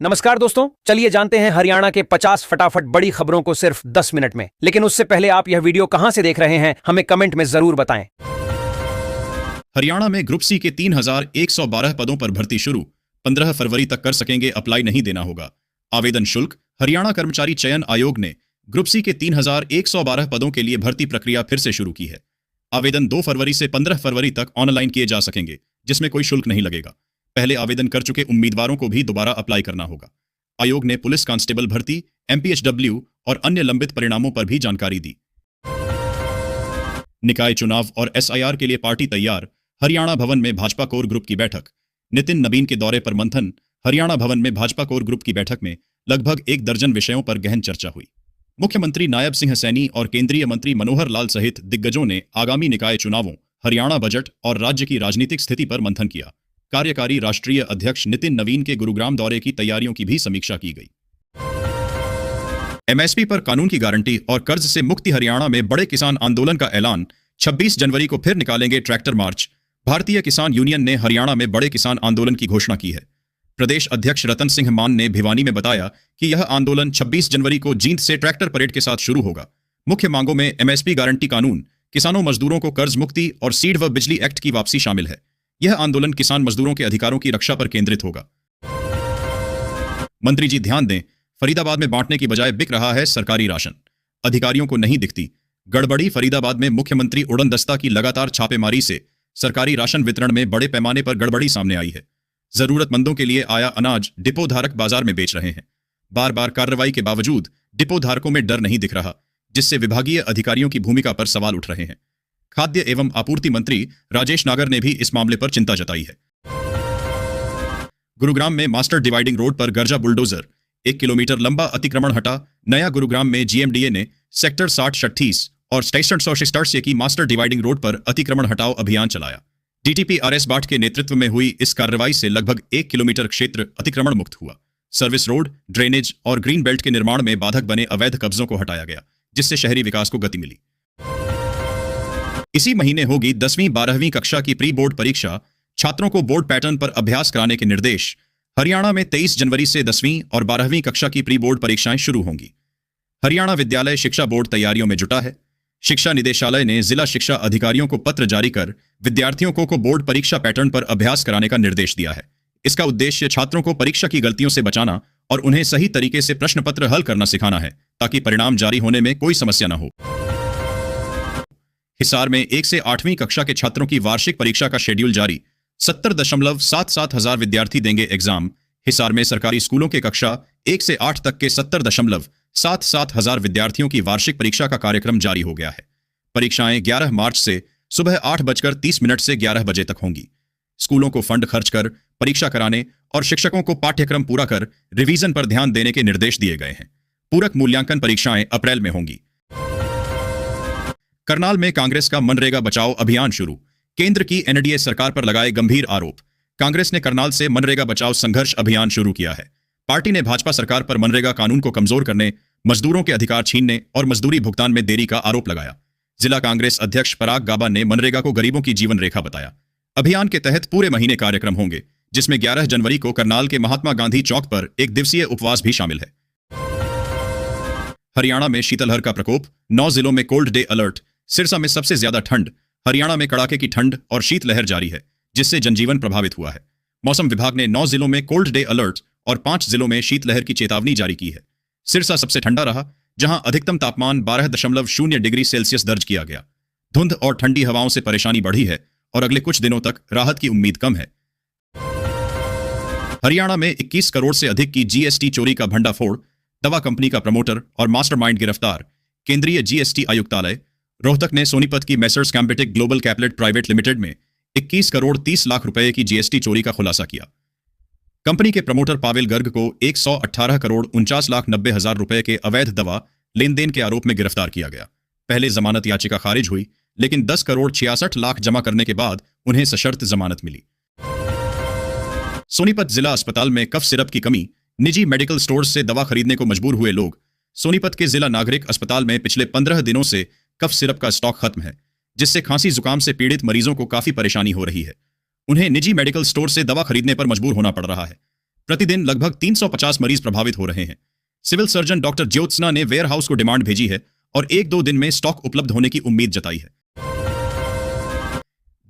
नमस्कार दोस्तों, चलिए जानते हैं हरियाणा के 50 फटाफट बड़ी खबरों को सिर्फ 10 मिनट में। लेकिन उससे पहले आप यह वीडियो कहां से देख रहे हैं, हमें कमेंट में जरूर बताएं। हरियाणा में ग्रुप सी के 3112 पदों पर भर्ती शुरू। 15 फरवरी तक कर सकेंगे अप्लाई, नहीं देना होगा आवेदन शुल्क। हरियाणा कर्मचारी चयन आयोग ने ग्रुप सी के 3112 पदों के लिए भर्ती प्रक्रिया फिर से शुरू की है। आवेदन 2 फरवरी से 15 फरवरी तक ऑनलाइन किए जा सकेंगे, जिसमें कोई शुल्क नहीं लगेगा। पहले आवेदन कर चुके उम्मीदवारों को भी दोबारा अप्लाई करना होगा। आयोग ने पुलिस कांस्टेबल भर्ती, एमपीएचडब्ल्यू और अन्य लंबित परिणामों पर भी जानकारी दी। निकाय चुनाव और एसआईआर के लिए पार्टी तैयार। हरियाणा भवन में भाजपा कोर ग्रुप की बैठक। नितिन नवीन के दौरे पर मंथन। हरियाणा भवन में भाजपा कोर ग्रुप की बैठक में लगभग 1 दर्जन विषयों पर गहन चर्चा हुई। मुख्यमंत्री नायब सिंह सैनी और केंद्रीय मंत्री मनोहर लाल सहित दिग्गजों ने आगामी निकाय चुनावों, हरियाणा बजट और राज्य की राजनीतिक स्थिति पर मंथन किया। कार्यकारी राष्ट्रीय अध्यक्ष नितिन नवीन के गुरुग्राम दौरे की तैयारियों की भी समीक्षा की गई। एमएसपी पर कानून की गारंटी और कर्ज से मुक्ति। हरियाणा में बड़े किसान आंदोलन का ऐलान। 26 जनवरी को फिर निकालेंगे ट्रैक्टर मार्च। भारतीय किसान यूनियन ने हरियाणा में बड़े किसान आंदोलन की घोषणा की है। प्रदेश अध्यक्ष रतन सिंह मान ने भिवानी में बताया कि यह आंदोलन 26 जनवरी को जींद से ट्रैक्टर परेड के साथ शुरू होगा। मुख्य मांगों में एमएसपी गारंटी कानून, किसानों मजदूरों को कर्ज मुक्ति और सीड व बिजली एक्ट की वापसी शामिल है। यह आंदोलन किसान मजदूरों के अधिकारों की रक्षा पर केंद्रित होगा। मंत्री जी ध्यान दें, फरीदाबाद में बांटने की बजाय बिक रहा है सरकारी राशन। अधिकारियों को नहीं दिखती गड़बड़ी। फरीदाबाद में मुख्यमंत्री उड़न दस्ता की लगातार छापेमारी से सरकारी राशन वितरण में बड़े पैमाने पर गड़बड़ी सामने आई है। जरूरतमंदों के लिए आया अनाज डिपो धारक बाजार में बेच रहे हैं। बार बार कार्रवाई के बावजूद डिपो धारकों में डर नहीं दिख रहा, जिससे विभागीय अधिकारियों की भूमिका पर सवाल उठ रहे हैं। खाद्य एवं आपूर्ति मंत्री राजेश नागर ने भी इस मामले पर चिंता जताई है। गुरुग्राम में मास्टर डिवाइडिंग रोड पर गर्जा बुलडोजर। 1 किलोमीटर लंबा अतिक्रमण हटा। नया गुरुग्राम में जीएमडीए ने सेक्टर 60-38 और स्टेशन 167 की मास्टर डिवाइडिंग रोड पर अतिक्रमण हटाओ अभियान चलाया। डीटीपी आरएस बाट के नेतृत्व में हुई इस कार्रवाई से लगभग 1 किलोमीटर क्षेत्र अतिक्रमण मुक्त हुआ। सर्विस रोड, ड्रेनेज और ग्रीन बेल्ट के निर्माण में बाधक बने अवैध कब्जों को हटाया गया, जिससे शहरी विकास को गति मिली। इसी महीने होगी 10वीं 12वीं कक्षा की प्री बोर्ड परीक्षा। छात्रों को बोर्ड पैटर्न पर अभ्यास कराने के निर्देश। हरियाणा में 23 जनवरी से 10वीं और 12वीं कक्षा की प्री बोर्ड परीक्षाएं शुरू होंगी। हरियाणा विद्यालय शिक्षा बोर्ड तैयारियों में जुटा है। शिक्षा निदेशालय ने जिला शिक्षा अधिकारियों को पत्र जारी कर विद्यार्थियों को बोर्ड परीक्षा पैटर्न पर अभ्यास कराने का निर्देश दिया है। इसका उद्देश्य छात्रों को परीक्षा की गलतियों से बचाना और उन्हें सही तरीके से प्रश्न पत्र हल करना सिखाना है, ताकि परिणाम जारी होने में कोई समस्या न हो। हिसार में 1 से 8वीं कक्षा के छात्रों की वार्षिक परीक्षा का शेड्यूल जारी। 70.77 हजार विद्यार्थी देंगे एग्जाम। हिसार में सरकारी स्कूलों के कक्षा 1 से 8 तक के 70.77 हजार विद्यार्थियों की वार्षिक परीक्षा का कार्यक्रम जारी हो गया है। परीक्षाएं 11 मार्च से सुबह 8:30 से 11 बजे तक होंगी। स्कूलों को फंड खर्च कर परीक्षा कराने और शिक्षकों को पाठ्यक्रम पूरा कर रिवीजन पर ध्यान देने के निर्देश दिए गए हैं। पूरक मूल्यांकन परीक्षाएं अप्रैल में होंगी। करनाल में कांग्रेस का मनरेगा बचाओ अभियान शुरू। केंद्र की एनडीए सरकार पर लगाए गंभीर आरोप। कांग्रेस ने करनाल से मनरेगा बचाओ संघर्ष अभियान शुरू किया है। पार्टी ने भाजपा सरकार पर मनरेगा कानून को कमजोर करने, मजदूरों के अधिकार छीनने और मजदूरी भुगतान में देरी का आरोप लगाया। जिला कांग्रेस अध्यक्ष पराग गाबा ने मनरेगा को गरीबों की जीवन रेखा बताया। अभियान के तहत पूरे महीने कार्यक्रम होंगे, जिसमें 11 जनवरी को करनाल के महात्मा गांधी चौक पर 1 दिवसीय उपवास भी शामिल है। हरियाणा में शीतलहर का प्रकोप। 9 जिलों में कोल्ड डे अलर्ट। सिरसा में सबसे ज्यादा ठंड। हरियाणा में कड़ाके की ठंड और शीतलहर जारी है, जिससे जनजीवन प्रभावित हुआ है। मौसम विभाग ने 9 जिलों में कोल्ड डे अलर्ट और 5 जिलों में शीतलहर की चेतावनी जारी की है। सिरसा सबसे ठंडा रहा, जहां अधिकतम तापमान 12.0 डिग्री सेल्सियस दर्ज किया गया। धुंध और ठंडी हवाओं से परेशानी बढ़ी है और अगले कुछ दिनों तक राहत की उम्मीद कम है। हरियाणा में 21 करोड़ से अधिक की जीएसटी चोरी का भंडाफोड़। दवा कंपनी का प्रमोटर और मास्टरमाइंड गिरफ्तार। केंद्रीय जीएसटी आयुक्तालय रोहतक ने सोनीपत की messrs Campetic Global Capital Private Limited में 21 करोड़ 30 लाख रुपए की जीएसटी चोरी का खुलासा किया। कंपनी के प्रमोटर पावेल गर्ग को 118 करोड़ 49 लाख 90 हजार रुपए के अवैध दवा लेन देन के आरोप में गिरफ्तार किया गया। पहले जमानत याचिका खारिज हुई, लेकिन 10 करोड़ 66 लाख जमा करने के बाद उन्हें सशर्त जमानत मिली। सोनीपत जिला अस्पताल में कफ सिरप की कमी। निजी मेडिकल स्टोर्स से दवा खरीदने को मजबूर हुए लोग। सोनीपत के जिला नागरिक अस्पताल में पिछले 15 दिनों से कफ सिरप का स्टॉक खत्म है, जिससे खांसी जुकाम से पीड़ित मरीजों को काफी परेशानी हो रही है। उन्हें निजी मेडिकल स्टोर से दवा खरीदने पर मजबूर होना पड़ रहा है। प्रतिदिन लगभग 350 मरीज प्रभावित हो रहे हैं। सिविल सर्जन डॉक्टर ज्योत्सना ने वेयर हाउस को डिमांड भेजी है और 1-2 दिन में स्टॉक उपलब्ध होने की उम्मीद जताई है।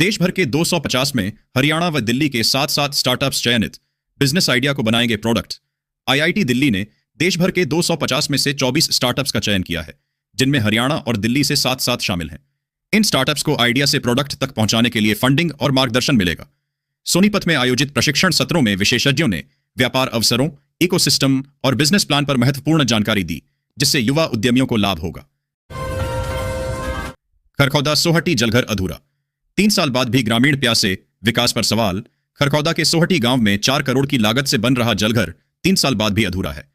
देश भर के 250 में हरियाणा व दिल्ली के 7-7 स्टार्टअप्स चयनित बिजनेस आइडिया को बनाएंगे प्रोडक्ट। आईआईटी दिल्ली ने देश भर के 250 में से 24 स्टार्टअप्स का चयन किया है, जिनमें हरियाणा और दिल्ली से 7-7 शामिल हैं। इन स्टार्टअप्स को आइडिया से प्रोडक्ट तक पहुंचाने के लिए फंडिंग और मार्गदर्शन मिलेगा। सोनीपत में आयोजित प्रशिक्षण सत्रों में विशेषज्ञों ने व्यापार अवसरों, इकोसिस्टम और बिजनेस प्लान पर महत्वपूर्ण जानकारी दी, जिससे युवा उद्यमियों को लाभ होगा। खरखौदा सोहटी जलघर अधूरा, 3 साल बाद भी ग्रामीण प्यासे विकास पर सवाल। खरखौदा के सोहटी गांव में 4 करोड़ की लागत से बन रहा जलघर 3 साल बाद भी अधूरा है।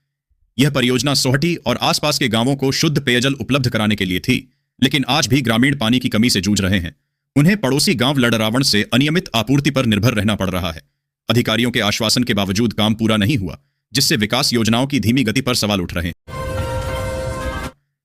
यह परियोजना सोहटी और आसपास के गांवों को शुद्ध पेयजल उपलब्ध कराने के लिए थी, लेकिन आज भी ग्रामीण पानी की कमी से जूझ रहे हैं। उन्हें पड़ोसी गांव लड़रावण से अनियमित आपूर्ति पर निर्भर रहना पड़ रहा है। अधिकारियों के आश्वासन के बावजूद काम पूरा नहीं हुआ, जिससे विकास योजनाओं की धीमी गति पर सवाल उठ रहे हैं।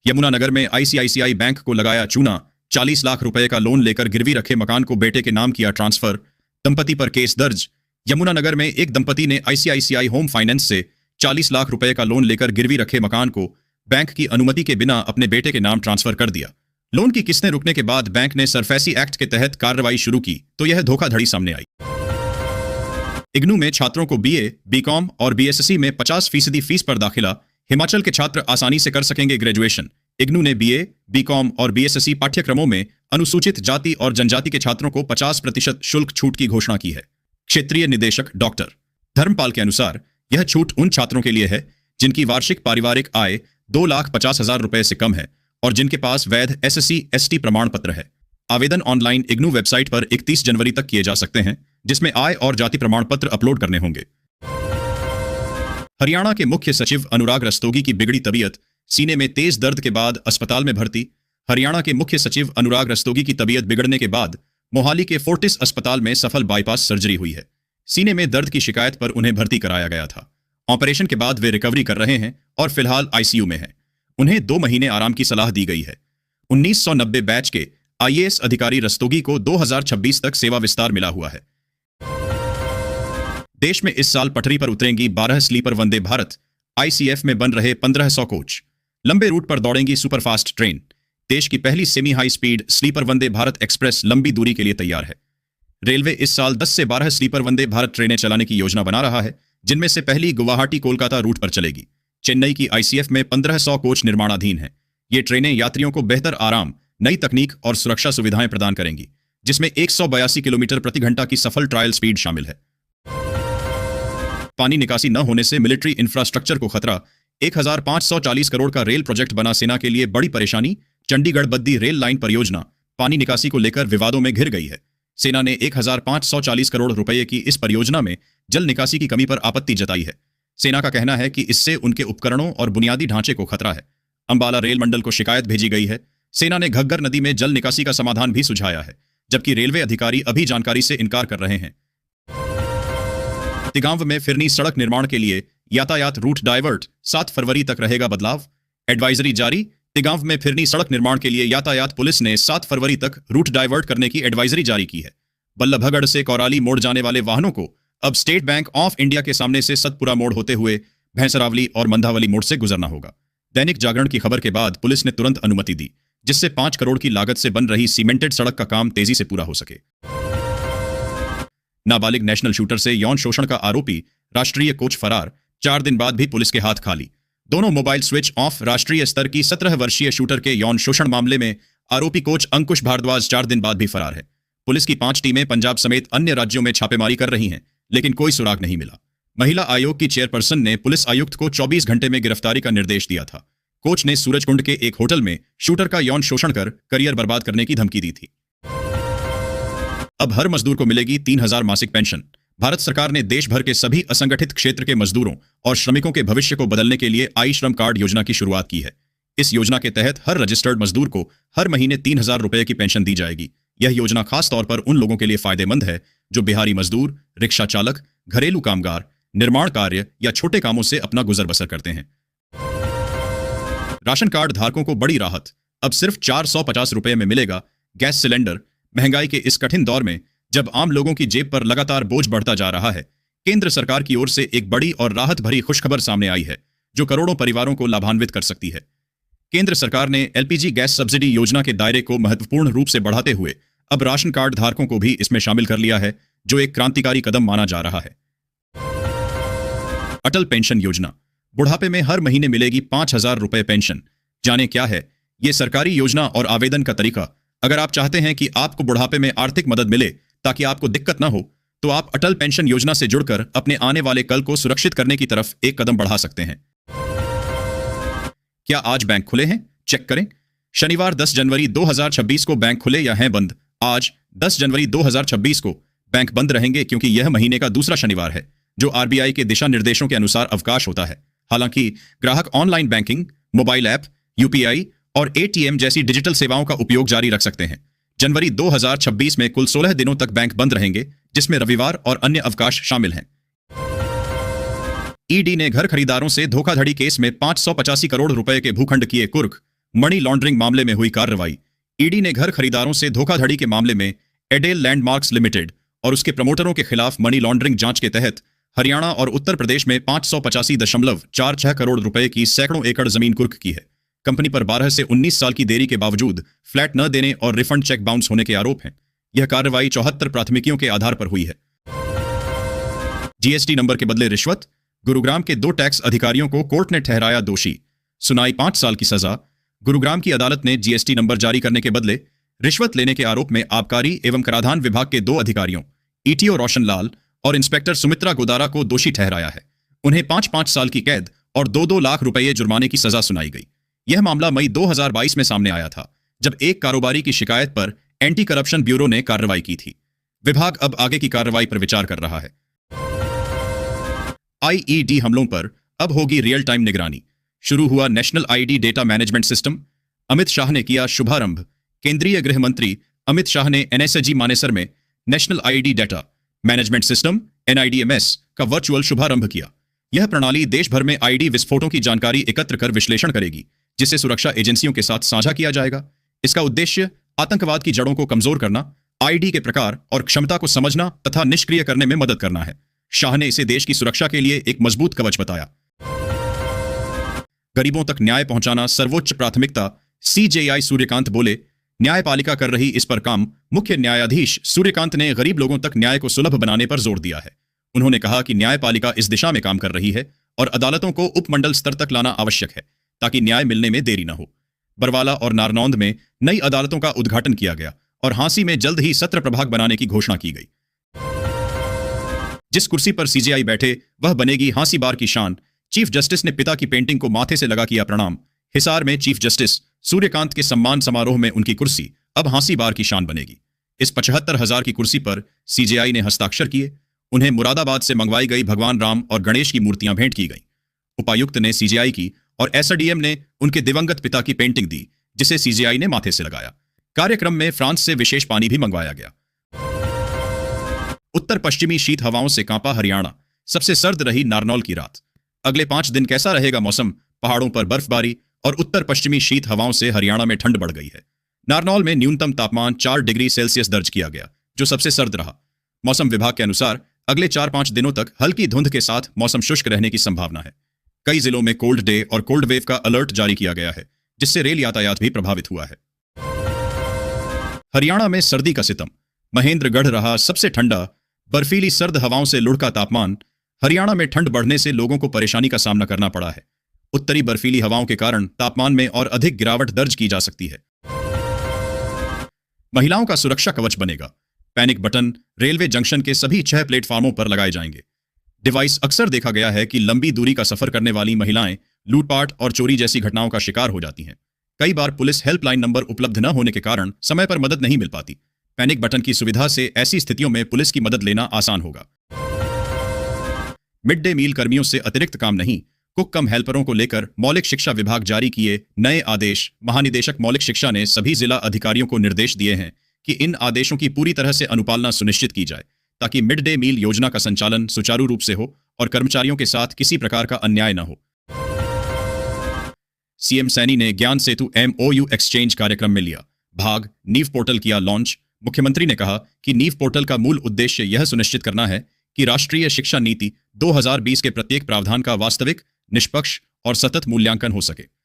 यमुनानगर में आईसीआईसीआई बैंक को लगाया चूना, 40 लाख रुपए का लोन लेकर गिरवी रखे मकान को बेटे के नाम किया ट्रांसफर। दंपति पर केस दर्ज। यमुनानगर में एक दंपति ने आईसीआईसीआई होम फाइनेंस से 40 लाख रुपए का लोन लेकर गिरवी रखे मकान को बैंक की अनुमति के बिना अपने बेटे के नाम ट्रांसफर कर दिया। लोन की किस्तें रुकने के बाद बैंक ने सरफेसी एक्ट के तहत कार्रवाई शुरू की तो यह धोखाधड़ी सामने आई। इग्नू में छात्रों को बीए, बीकॉम और बीएससी में 50% फीस पर दाखिला। हिमाचल के छात्र आसानी से कर सकेंगे ग्रेजुएशन। इग्नू ने बीए, बीकॉम और बीएससी पाठ्यक्रमों में अनुसूचित जाति और जनजाति के छात्रों को 50% शुल्क छूट की घोषणा की है। क्षेत्रीय निदेशक डॉक्टर धर्मपाल के अनुसार यह छूट उन छात्रों के लिए है जिनकी वार्षिक पारिवारिक आय 2,50,000 रुपए से कम है और जिनके पास वैध SSC/ST प्रमाण पत्र है। आवेदन ऑनलाइन इग्नू वेबसाइट पर 31 जनवरी तक किए जा सकते हैं, जिसमें आय और जाति प्रमाण पत्र अपलोड करने होंगे। हरियाणा के मुख्य सचिव अनुराग रस्तोगी की बिगड़ी तबीयत, सीने में तेज दर्द के बाद अस्पताल में भर्ती। हरियाणा के मुख्य सचिव अनुराग रस्तोगी की तबीयत बिगड़ने के बाद मोहाली के फोर्टिस अस्पताल में सफल बाईपास सर्जरी हुई है। सीने में दर्द की शिकायत पर उन्हें भर्ती कराया गया था। ऑपरेशन के बाद वे रिकवरी कर रहे हैं और फिलहाल आईसीयू में हैं। उन्हें 2 महीने आराम की सलाह दी गई है। 1990 बैच के आईएएस अधिकारी रस्तोगी को 2026 तक सेवा विस्तार मिला हुआ है। देश में इस साल पटरी पर उतरेंगी 12 स्लीपर वंदे भारत। आईसीएफ में बन रहे 1500 कोच। लंबे रूट पर दौड़ेंगी सुपरफास्ट ट्रेन। देश की पहली semi high speed sleeper Vande Bharat express लंबी दूरी के लिए तैयार है। रेलवे इस साल 10 से 12 स्लीपर वंदे भारत ट्रेनें चलाने की योजना बना रहा है, जिनमें से पहली गुवाहाटी कोलकाता रूट पर चलेगी। चेन्नई की आईसीएफ में 1500 कोच निर्माणाधीन है। ये ट्रेनें यात्रियों को बेहतर आराम, नई तकनीक और सुरक्षा सुविधाएं प्रदान करेंगी, जिसमें 182 किलोमीटर प्रति घंटा की सफल ट्रायल स्पीड शामिल है। पानी निकासी न होने से मिलिट्री इंफ्रास्ट्रक्चर को खतरा। 1540 करोड़ का रेल प्रोजेक्ट बना सेना के लिए बड़ी परेशानी। चंडीगढ़ बद्दी रेल लाइन परियोजना पानी निकासी को लेकर विवादों में घिर गई है। सेना ने 1540 करोड़ रुपए की इस परियोजना में जल निकासी की कमी पर आपत्ति जताई है। सेना का कहना है कि इससे उनके उपकरणों और बुनियादी ढांचे को खतरा है। अंबाला रेल मंडल को शिकायत भेजी गई है। सेना ने घग्गर नदी में जल निकासी का समाधान भी सुझाया है, जबकि रेलवे अधिकारी अभी जानकारी से इनकार कर रहे हैं। तिगांव में फिरनी सड़क निर्माण के लिए यातायात रूट डाइवर्ट, 7 फरवरी तक रहेगा बदलाव। एडवाइजरी जारी। तिगांव में फिरनी सड़क निर्माण के लिए यातायात पुलिस ने 7 फरवरी तक रूट डाइवर्ट करने की एडवाइजरी जारी की है। बल्लभगढ़ से कौराली मोड़ जाने वाले वाहनों को अब स्टेट बैंक ऑफ इंडिया के सामने से सतपुरा मोड़ होते हुए भैंसरावली और मंधावली मोड़ से गुजरना होगा। दैनिक जागरण की खबर के बाद पुलिस ने तुरंत अनुमति दी, जिससे 5 करोड़ की लागत से बन रही सीमेंटेड सड़क का काम तेजी से पूरा हो सके। नाबालिग नेशनल शूटर से यौन शोषण का आरोपी राष्ट्रीय कोच फरार। 4 दिन बाद भी पुलिस के हाथ खाली। दोनों मोबाइल स्विच ऑफ। राष्ट्रीय स्तर की 17 वर्षीय शूटर के यौन शोषण मामले में आरोपी कोच अंकुश भारद्वाज 4 दिन बाद भी फरार है। पुलिस की 5 टीमें पंजाब समेत अन्य राज्यों में छापेमारी कर रही हैं, लेकिन कोई सुराग नहीं मिला। महिला आयोग की चेयरपर्सन ने पुलिस आयुक्त को 24 घंटे में गिरफ्तारी का निर्देश दिया था। कोच ने सूरजकुंड के एक होटल में शूटर का यौन शोषण कर करियर बर्बाद करने की धमकी दी थी। अब हर मजदूर को मिलेगी 3000 मासिक पेंशन। भारत सरकार ने देश भर के सभी असंगठित क्षेत्र के मजदूरों और श्रमिकों के भविष्य को बदलने के लिए आई श्रम कार्ड योजना की शुरुआत की है। इस योजना के तहत हर रजिस्टर्ड मजदूर को हर महीने 3000 रुपए की पेंशन दी जाएगी। यह योजना खास तौर पर उन लोगों के लिए फायदेमंद है जो बिहारी मजदूर, रिक्शा चालक, घरेलू कामगार, निर्माण कार्य या छोटे कामों से अपना गुजर बसर करते हैं। राशन कार्ड धारकों को बड़ी राहत। अब सिर्फ 450 रुपए में मिलेगा गैस सिलेंडर। महंगाई के इस कठिन दौर में जब आम लोगों की जेब पर लगातार बोझ बढ़ता जा रहा है, केंद्र सरकार की ओर से एक बड़ी और राहत भरी खुशखबर सामने आई है जो करोड़ों परिवारों को लाभान्वित कर सकती है। केंद्र सरकार ने एलपीजी गैस सब्सिडी योजना के दायरे को महत्वपूर्ण रूप से बढ़ाते हुए अब राशन कार्ड धारकों को भी इसमें शामिल कर लिया है, जो एक क्रांतिकारी कदम माना जा रहा है। अटल पेंशन योजना, बुढ़ापे में हर महीने मिलेगी 5,000 रुपए पेंशन। जाने क्या है ये सरकारी योजना और आवेदन का तरीका। अगर आप चाहते हैं कि आपको बुढ़ापे में आर्थिक मदद मिले ताकि आपको दिक्कत ना हो, तो आप अटल पेंशन योजना से जुड़कर अपने आने वाले कल को सुरक्षित करने की तरफ एक कदम बढ़ा सकते हैं। क्या आज बैंक खुले हैं? चेक करें। शनिवार 10 जनवरी 2026 को बैंक खुले या हैं बंद? आज 10 जनवरी 2026 को बैंक बंद रहेंगे क्योंकि यह महीने का दूसरा शनिवार है, जो आरबीआई के दिशा निर्देशों के अनुसार अवकाश होता है। हालांकि ग्राहक online banking, mobile app, UPI और एटीएम जैसी डिजिटल सेवाओं का उपयोग जारी रख सकते हैं। जनवरी 2026 में कुल 16 दिनों तक बैंक बंद रहेंगे, जिसमें रविवार और अन्य अवकाश शामिल हैं। ईडी ने घर खरीदारों से धोखाधड़ी केस में 585 करोड़ रुपए के भूखंड किए कुर्क। मनी लॉन्ड्रिंग मामले में हुई कार्रवाई। ईडी ने घर खरीदारों से धोखाधड़ी के मामले में एडेल लैंडमार्क्स लिमिटेड और उसके प्रमोटरों के खिलाफ मनी लॉन्ड्रिंग जांच के तहत हरियाणा और उत्तर प्रदेश में 585.46 करोड़ रुपए की सैकड़ों एकड़ जमीन कुर्क की है। कंपनी पर 12 से 19 साल की देरी के बावजूद फ्लैट न देने और रिफंड चेक बाउंस होने के आरोप हैं। यह कार्रवाई 74 प्राथमिकियों के आधार पर हुई है। जीएसटी नंबर के बदले रिश्वत, गुरुग्राम के 2 टैक्स अधिकारियों को कोर्ट ने ठहराया दोषी। सुनाई 5 साल की सजा। गुरुग्राम की अदालत ने जीएसटी नंबर जारी करने के बदले रिश्वत लेने के आरोप में आबकारी एवं कराधान विभाग के 2 अधिकारियों ईटीओ रोशन लाल और इंस्पेक्टर सुमित्रा गोदारा को दोषी ठहराया है। उन्हें 5-5 साल की कैद और 2-2 लाख रुपये जुर्माने की सजा सुनाई गई। यह मामला मई 2022 में सामने आया था, जब एक कारोबारी की शिकायत पर एंटी करप्शन ब्यूरो ने कार्रवाई की थी। विभाग अब आगे की कार्रवाई पर विचार कर रहा है। आईईडी हमलों पर अब होगी रियल टाइम निगरानी। शुरू हुआ national ID data management system. Amit Shah ने किया शुभारंभ। केंद्रीय गृह मंत्री अमित शाह ने एनएसजी मानेसर में national ID data management system (NIDMS) का वर्चुअल शुभारंभ किया। यह प्रणाली देश भर में आईडी विस्फोटों की जानकारी एकत्र कर विश्लेषण करेगी, जिसे सुरक्षा एजेंसियों के साथ साझा किया जाएगा। इसका उद्देश्य आतंकवाद की जड़ों को कमजोर करना, आईडी के प्रकार और क्षमता को समझना तथा निष्क्रिय करने में मदद करना है। शाह ने इसे देश की सुरक्षा के लिए एक मजबूत कवच बताया। गरीबों तक न्याय पहुंचाना सर्वोच्च प्राथमिकता। सीजेआई सूर्यकांत बोले, न्यायपालिका कर रही इस पर काम। मुख्य न्यायाधीश सूर्यकांत ने गरीब लोगों तक न्याय को सुलभ बनाने पर जोर दिया है। उन्होंने कहा कि न्यायपालिका इस दिशा में काम कर रही है और अदालतों को उपमंडल स्तर तक लाना आवश्यक है ताकि न्याय मिलने में देरी न हो। बरवाला और नारनौंद में नई अदालतों का उद्घाटन किया गया और हांसी में जल्द ही सत्र प्रभाग बनाने की घोषणा की गई। जिस कुर्सी पर सीजेआई बैठे वह बनेगी हांसी बार की शान। चीफ जस्टिस ने पिता की पेंटिंग को माथे से लगा किया प्रणाम। हिसार में चीफ जस्टिस सूर्यकांत के सम्मान समारोह में उनकी कुर्सी अब हांसी बार की शान बनेगी। इस 75,000 की कुर्सी पर सीजेआई ने हस्ताक्षर किए। उन्हें मुरादाबाद से मंगवाई गई भगवान राम और गणेश की मूर्तियां भेंट की गईं। उपायुक्त ने सीजेआई की और एसडीएम ने उनके दिवंगत पिता की पेंटिंग दी, जिसे सीजेआई ने माथे से लगाया। कार्यक्रम में फ्रांस से विशेष पानी भी मंगवाया गया। उत्तर पश्चिमी शीत हवाओं से कांपा हरियाणा। सबसे सर्द रही नारनौल की रात। अगले 5 दिन कैसा रहेगा मौसम? पहाड़ों पर बर्फबारी और उत्तर पश्चिमी शीत हवाओं से हरियाणा में ठंड बढ़ गई है। नारनौल में न्यूनतम तापमान 4 डिग्री सेल्सियस दर्ज किया गया, जो सबसे सर्द रहा। मौसम विभाग के अनुसार अगले 4-5 दिनों तक हल्की धुंध के साथ मौसम शुष्क रहने की संभावना है। कई जिलों में कोल्ड डे और कोल्ड वेव का अलर्ट जारी किया गया है, जिससे रेल यातायात भी प्रभावित हुआ है। हरियाणा में सर्दी का सितम। महेंद्रगढ़ रहा सबसे ठंडा। बर्फीली सर्द हवाओं से लुढ़का तापमान। हरियाणा में ठंड बढ़ने से लोगों को परेशानी का सामना करना पड़ा है। उत्तरी बर्फीली हवाओं के कारण तापमान में और अधिक गिरावट दर्ज की जा सकती है। महिलाओं का सुरक्षा कवच बनेगा। पैनिक बटन रेलवे जंक्शन के सभी 6 प्लेटफार्मों पर लगाए जाएंगे। डिवाइस अक्सर देखा गया है कि लंबी दूरी का सफर करने वाली महिलाएं लूटपाट और चोरी जैसी घटनाओं का शिकार हो जाती हैं। कई बार पुलिस हेल्पलाइन नंबर उपलब्ध न होने के कारण समय पर मदद नहीं मिल पाती। पैनिक बटन की सुविधा से ऐसी स्थितियों में पुलिस की मदद लेना आसान होगा। मिड डे मील कर्मियों से अतिरिक्त काम नहीं। कुक कम हेल्परों को लेकर मौलिक शिक्षा विभाग जारी किए नए आदेश। महानिदेशक मौलिक शिक्षा ने सभी जिला अधिकारियों को निर्देश दिए हैं कि इन आदेशों की पूरी तरह से अनुपालना सुनिश्चित की जाए, ताकि मिड डे मील योजना का संचालन सुचारू रूप से हो और कर्मचारियों के साथ किसी प्रकार का अन्याय न हो। सीएम सैनी ने ज्ञान सेतु MOU एक्सचेंज कार्यक्रम में लिया भाग। नीव पोर्टल किया लॉन्च। मुख्यमंत्री ने कहा कि नीव पोर्टल का मूल उद्देश्य यह सुनिश्चित करना है कि राष्ट्रीय शिक्षा नीति 2020 के प्रत्येक प्रावधान का वास्तविक, निष्पक्ष और सतत मूल्यांकन हो सके।